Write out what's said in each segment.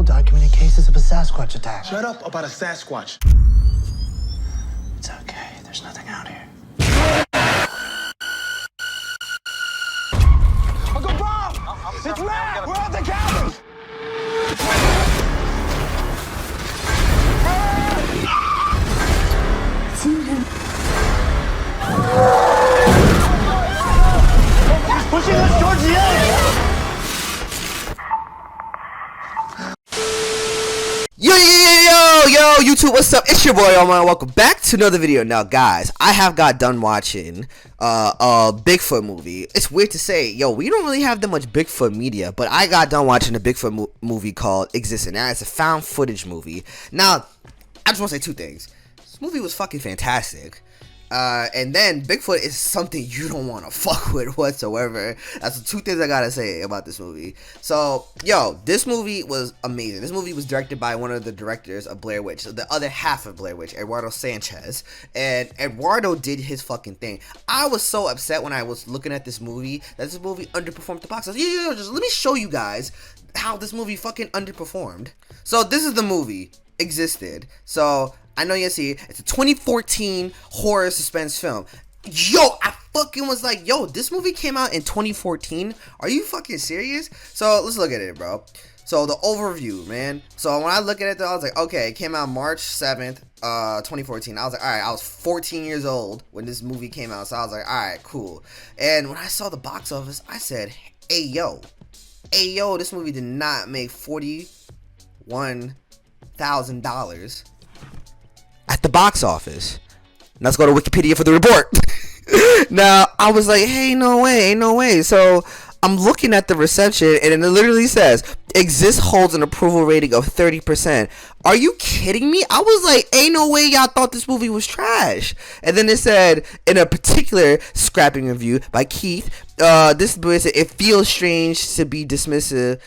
documented cases of a Sasquatch attack. Shut up about a Sasquatch. It's okay. There's nothing out here. Uncle Bob! It's Matt! We're at the cabin! He's pushing us towards the edge! Yo, YouTube, what's up? It's your boy Omar. Welcome back to another video. Now, guys, I have got done watching a Bigfoot movie. It's weird to say, yo, we don't really have that much Bigfoot media, but I got done watching a Bigfoot movie called Existing. Now, it's a found footage movie. Now, I just want to say two things. This movie was fucking fantastic. And then Bigfoot is something you don't want to fuck with whatsoever. That's the two things I gotta say about this movie. So, yo, this movie was amazing. This movie was directed by one of the directors of Blair Witch, so the other half of Blair Witch, Eduardo Sanchez. And Eduardo did his fucking thing. I was so upset when I was looking at this movie that this movie underperformed the box office. Yo, just let me show you guys how this movie fucking underperformed. So, this is the movie. Existed. So I know you see it's a 2014 horror suspense film. Yo, I fucking was like, yo, this movie came out in 2014. Are you fucking serious? So let's look at it, bro. So the overview, man. So when I look at it, though, I was like, okay, it came out March 7th, 2014. I was like, all right, I was 14 years old when this movie came out. So I was like, all right, cool. And when I saw the box office, I said, hey, yo, this movie did not make $41,000 at the box office. Let's go to Wikipedia for the report. Now, I was like, hey, no way. So I'm looking at the reception, and it literally says, Exist holds an approval rating of 30%. Are you kidding me? I was like, ain't no way y'all thought this movie was trash. And then it said, in a particular scrapping review by Keith, this boy said, it feels strange to be so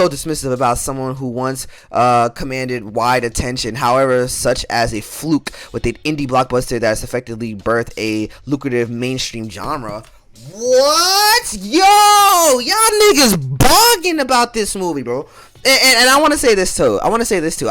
dismissive about someone who once commanded wide attention. However, such as a fluke with an indie blockbuster that's effectively birthed a lucrative mainstream genre. What? Yo, y'all niggas bugging about this movie, bro. And I want to say this too. I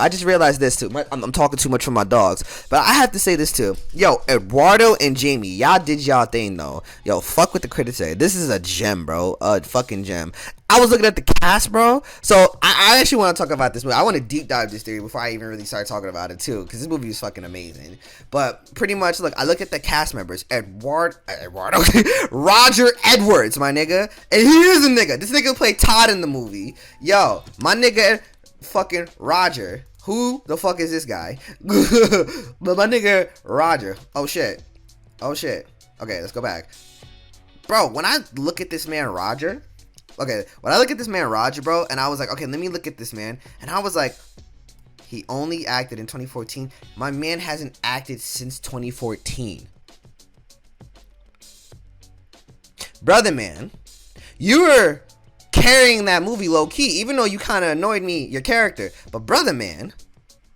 just realized this too. I'm talking too much for my dogs, but I have to say this too. Yo, Eduardo and Jamie, y'all did y'all thing though. Yo, fuck what the critics say. This is a gem, bro. A fucking gem. I was looking at the cast, bro. So I actually want to talk about this movie. I want to deep dive this theory before I even really start talking about it too, because this movie is fucking amazing. But pretty much, look, I look at the cast members. Eduardo, Roger Edwards, my nigga, and he is a nigga. This nigga played Todd in the movie. Yo, my nigga, fucking Roger. Who the fuck is this guy? But my nigga Roger. Oh shit. Okay, let's go back, bro. When I look at this man Roger. Okay, when I look at this man Roger, bro, and I was like, okay, let me look at this man, and I was like, he only acted in 2014. My man hasn't acted since 2014. Brother, man, you were carrying that movie low key, even though you kind of annoyed me, your character. But brother, man,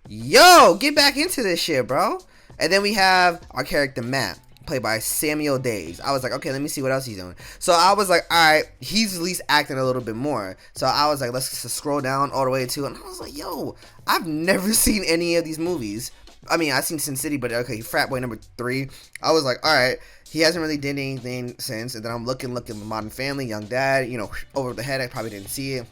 yo, get back into this shit, bro. And then we have our character Matt, played by Samuel Daves. I was like, okay, let me see what else he's doing. So I was like, all right, he's at least acting a little bit more. So I was like, let's scroll down all the way to, and I was like, yo, I've never seen any of these movies. I mean, I've seen Sin City, but okay, Frat Boy number 3. I was like, all right, he hasn't really did anything since. And then I'm looking Modern Family, Young Dad, you know, Over the Head. I probably didn't see it.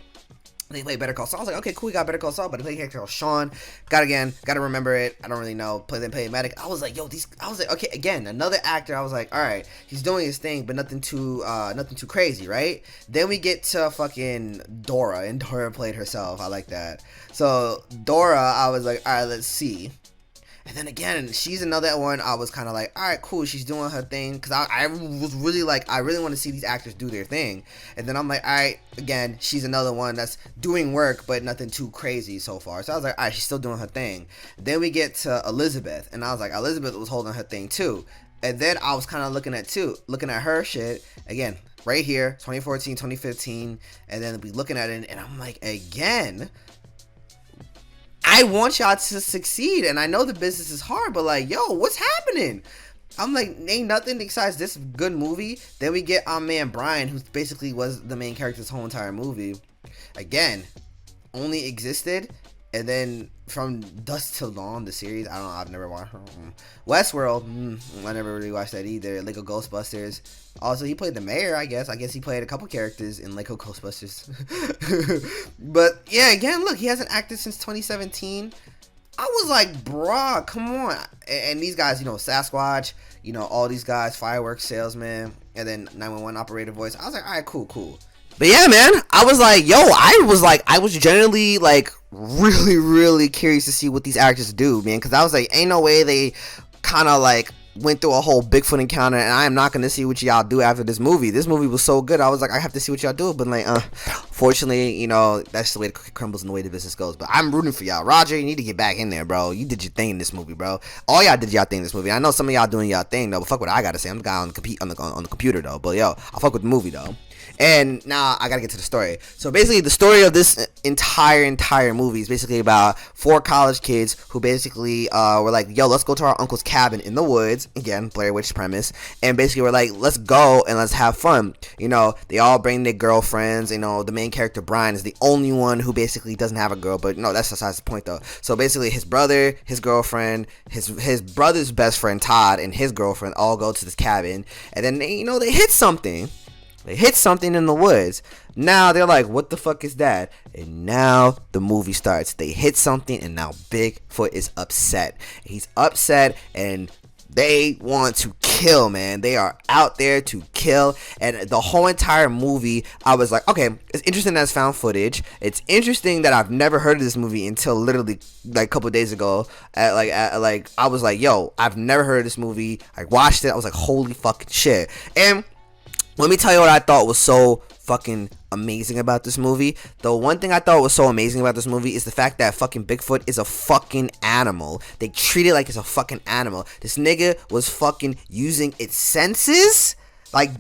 They played Better Call Saul. I was like, okay, cool, we got Better Call Saul, but they played character called Sean. Gotta remember it. I don't really know. Play Medic. I was like, yo, I was like, okay, again, another actor. I was like, all right, he's doing his thing, but nothing too crazy, right? Then we get to fucking Dora, and Dora played herself. I like that. So Dora, I was like, all right, let's see. And then again, she's another one. I was kind of like, all right, cool. She's doing her thing. Because I was really like, I really want to see these actors do their thing. And then I'm like, all right, again, she's another one that's doing work, but nothing too crazy so far. So I was like, all right, she's still doing her thing. Then we get to Elizabeth. And I was like, Elizabeth was holding her thing too. And then I was kind of looking at her shit. Again, right here, 2014, 2015. And then we looking at it. And I'm like, again, I want y'all to succeed, and I know the business is hard, but like, yo, what's happening? I'm like, ain't nothing besides this good movie. Then we get our man Brian, who basically was the main character this whole entire movie. Again, only existed And then from Dusk Till Dawn, the series, I don't know, I've never watched Westworld. I never really watched that either. Lego Ghostbusters. Also, he played the mayor, I guess. I guess he played a couple characters in Lego Ghostbusters. But yeah, again, look, he hasn't acted since 2017. I was like, bruh, come on. And these guys, Sasquatch, all these guys, fireworks salesman, and then 911 operator voice. I was like, all right, cool. But yeah, man, I was like, I was generally like really, really curious to see what these actors do, man, because I was like, ain't no way they kind of like went through a whole Bigfoot encounter, and I am not going to see what y'all do after this movie. This movie was so good. I was like, I have to see what y'all do. But like, fortunately, that's the way the cookie crumbles and the way the business goes. But I'm rooting for y'all. Roger, you need to get back in there, bro. You did your thing in this movie, bro. All y'all did y'all thing in this movie. I know some of y'all doing y'all thing though, but fuck what I gotta say. I'm the guy on the computer though. But yo, I fuck with the movie though. And now I gotta get to the story. So basically, the story of this entire movie is basically about 4 college kids who basically were like, yo, let's go to our uncle's cabin in the woods. Again, Blair Witch premise. And basically we're like, let's go and let's have fun. They all bring their girlfriends. The main character, Brian, is the only one who basically doesn't have a girl. But no, that's besides the point though. So basically his brother, his girlfriend, his brother's best friend, Todd, and his girlfriend all go to this cabin. And then, they hit something. They hit something in the woods. Now they're like, what the fuck is that? And now the movie starts. They hit something, and now Bigfoot is upset. He's upset, and they want to kill, man. They are out there to kill. And the whole entire movie, I was like, okay, it's interesting that it's found footage. It's interesting that I've never heard of this movie until literally like a couple of days ago. I was like, yo, I've never heard of this movie. I watched it. I was like, holy fucking shit. And let me tell you what I thought was so fucking amazing about this movie. The one thing I thought was so amazing about this movie is the fact that fucking Bigfoot is a fucking animal. They treat it like it's a fucking animal. This nigga was fucking using its senses. Like,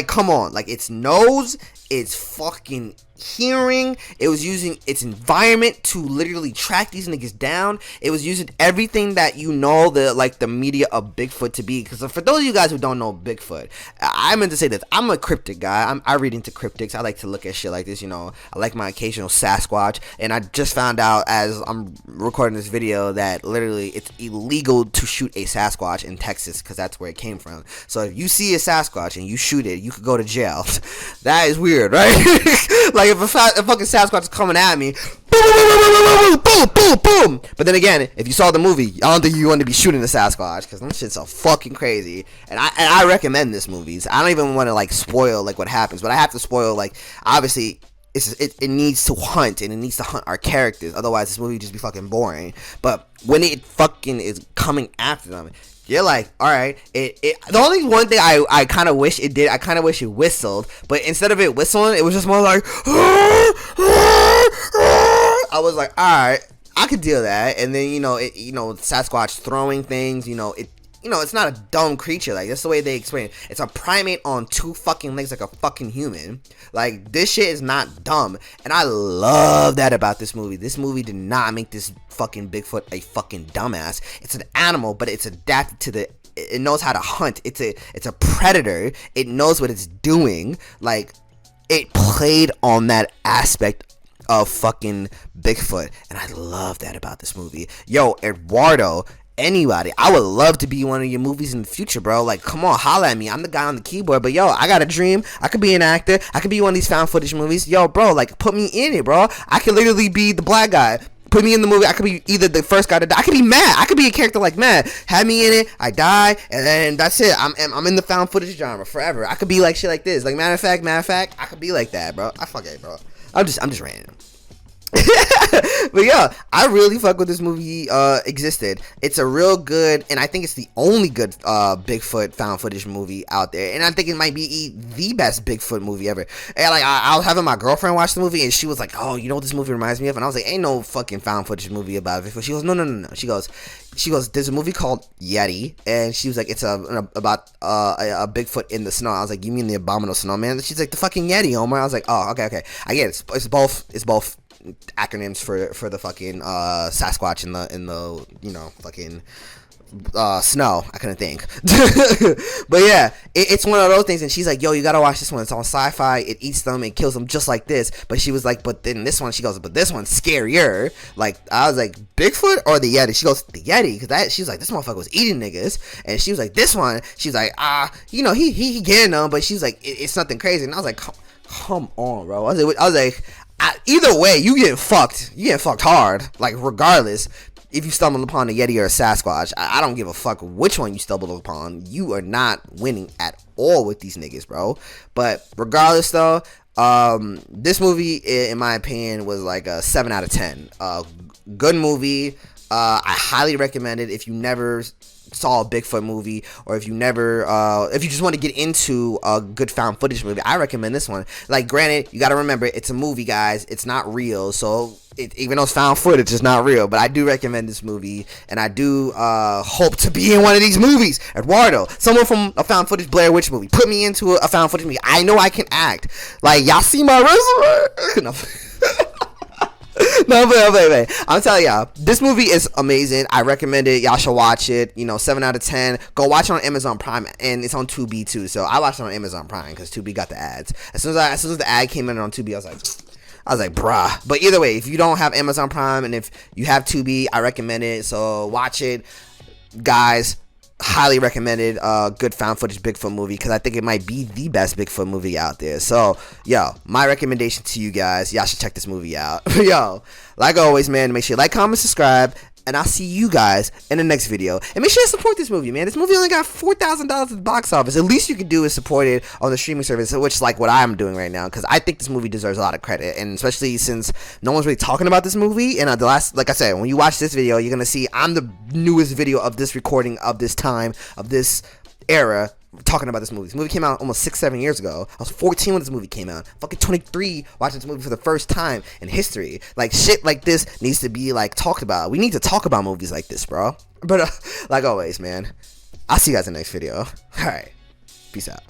come on. Like, its nose, its fucking hearing. It was using its environment to literally track these niggas down. It was using everything that the media of Bigfoot to be. Because for those of you guys who don't know Bigfoot, I meant to say this. I'm a cryptid guy. I read into cryptids. I like to look at shit like this, I like my occasional Sasquatch. And I just found out as I'm recording this video that literally it's illegal to shoot a Sasquatch in Texas because that's where it came from. So if you see a Sasquatch and you shoot it, you could go to jail. That is weird, right? Like if a fucking Sasquatch is coming at me, boom, boom, boom, boom. But then again, if you saw the movie, I don't think you want to be shooting the Sasquatch because them shit's so fucking crazy. And I recommend this movie. I don't even want to like spoil like what happens, but I have to spoil like obviously. It needs to hunt, and it needs to hunt our characters. Otherwise, this movie would just be fucking boring. But when it fucking is coming after them, you're like, all right. The only one thing I kind of wish it did, I kind of wish it whistled. But instead of it whistling, it was just more like, I was like, all right, I could deal with that. And then Sasquatch throwing things. It's not a dumb creature. Like, that's the way they explain it. It's a primate on 2 fucking legs like a fucking human. Like, this shit is not dumb. And I love that about this movie. This movie did not make this fucking Bigfoot a fucking dumbass. It's an animal, but it's adapted to it knows how to hunt. It's a predator. It knows what it's doing. Like, it played on that aspect of fucking Bigfoot. And I love that about this movie. Yo, Eduardo, anybody, I would love to be one of your movies in the future, bro. Like, come on, holla at me. I'm the guy on the keyboard. But yo, I got a dream. I could be an actor. I could be one of these found footage movies. Yo, bro, like, put me in it, bro. I could literally be the black guy. Put me in the movie. I could be either the first guy to die. I could be Matt. I could be a character like Matt. Have me in it. I die, and then that's it. I'm in the found footage genre forever. I could be like shit like this. Like matter of fact, I could be like that, bro. I fuck it, bro. I'm just random. But yeah, I really fuck with this movie existed. It's a real good, and I think it's the only good Bigfoot found footage movie out there, and I think it might be the best Bigfoot movie ever. And like I was having my girlfriend watch the movie, and she was like, oh, you know what this movie reminds me of? And I was like, ain't no fucking found footage movie about Bigfoot. She goes, no. She goes, there's a movie called Yeti, and she was like, it's about a Bigfoot in the snow. I was like, you mean the abominable snowman? She's like, the fucking Yeti, Omar. I was like, oh, okay, I get it. It's both acronyms for the fucking Sasquatch and the fucking Snow. I couldn't think. But yeah, it's one of those things. And she's like, yo, you gotta watch this one. It's on sci-fi. It eats them and kills them just like this. But she was like, but then this one, she goes, but this one's scarier. Like, I was like, Bigfoot or the Yeti? She goes, the Yeti. Because she was like, this motherfucker was eating niggas. And she was like, this one, she's like, he getting them. But she was like, it's nothing crazy. And I was like, come on, bro. I was like, either way, you getting fucked. You getting fucked hard. Like, regardless. If you stumble upon a Yeti or a Sasquatch, I don't give a fuck which one you stumble upon. You are not winning at all with these niggas, bro. But regardless, though, this movie, in my opinion, was like a 7 out of 10. Good movie. I highly recommend it if you never saw a Bigfoot movie, or if you just want to get into a good found footage movie. I recommend this one. Like, granted, you got to remember, it's a movie, guys. It's not real, so even though it's found footage, it's not real. But I do recommend this movie, and I do hope to be in one of these movies. Eduardo, someone from a found footage Blair Witch movie, put me into a found footage movie. I know I can act. Like, y'all see my resume? No. No, but I'm telling y'all, this movie is amazing. I recommend it. Y'all should watch it. 7 out of 10. Go watch it on Amazon Prime, and it's on Tubi too. So I watched it on Amazon Prime because Tubi got the ads. As soon as the ad came in on Tubi, I was like, bruh. But either way, if you don't have Amazon Prime and if you have Tubi, I recommend it. So watch it, guys. Highly recommended. Good found footage Bigfoot movie, because I think it might be the best Bigfoot movie out there. So yo, my recommendation to you guys, y'all should check this movie out. Yo, like always, man, make sure you like, comment, subscribe, and I'll see you guys in the next video. And make sure you support this movie, man. This movie only got $4,000 at the box office. At least you can do is support it on the streaming service, which is like what I'm doing right now, because I think this movie deserves a lot of credit. And especially since no one's really talking about this movie. And like I said, when you watch this video, you're gonna see I'm the newest video of this recording, of this time, of this era, talking about this movie. This movie came out almost 6-7 years ago. I was 14 when this movie came out. Fucking 23 watching this movie for the first time in history. Like, shit like this needs to be like talked about. We need to talk about movies like this, bro. But like always, man, I'll see you guys in the next video. All right, peace out.